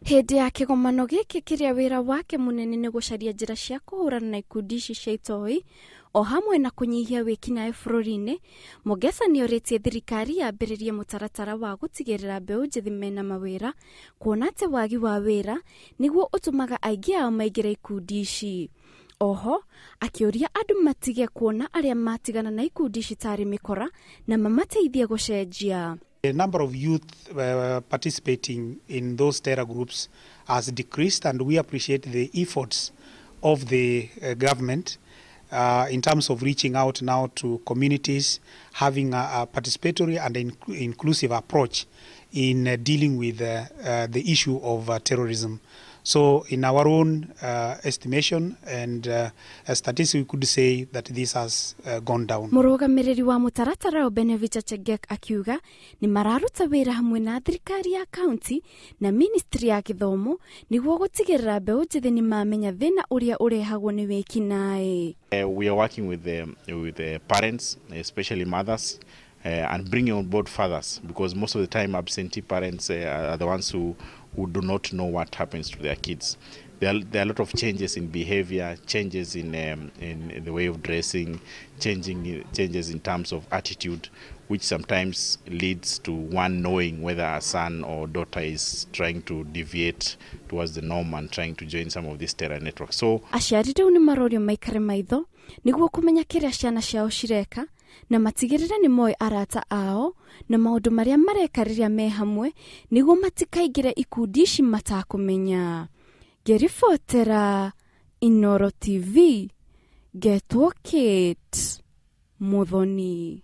Hindi ya kigomano giki kiria wira wake munene ni gucaria njira cia kuhurana na ikundi ici cia itoi o hamwe na kunyihia wiki na bururi-ini. Mogesa ni oritie thirikari yambiririe mutaratara wa gutigirira mbeu njithi mena mawira kuona ati wagi wa wira niguo utumaga aingi ao maingira ikundi ici. Oho akioria andu matige kuona aria matigana na ikundi ici tari mikora na mamateithie gucenjia. The number of youth participating in those terror groups has decreased, and we appreciate the efforts of the government in terms of reaching out now to communities, having a participatory and inclusive approach in dealing with the issue of terrorism. So in our own estimation and statistics, we could say that this has gone down. Murugamiriri wa mutaratara Benard akiuga ni mararuta wira hamwe na thirikari ya county na ministry ya githomo niguo gutigirira mbeu njithi ni mamenya thina uria urehagwo ni wiki nae. We are working with the parents, especially mothers, and bringing on board fathers, because most of the time absentee parents are the ones who do not know what happens to their kids. There are a lot of changes in behavior, changes in the way of dressing, changes in terms of attitude, which sometimes leads to one knowing whether a son or daughter is trying to deviate towards the norm and trying to join some of these terror networks. So aciari riu ni marorio maikare maitho niguo kumenya kiria ciana ciao cireka na matigirira ni moi arata ao na maundu maria mareka riria me hamwe niguo matikaingire ikundi ici matakumenya. Gerifuatera Uhoro TV, getwo Kate Muthoni.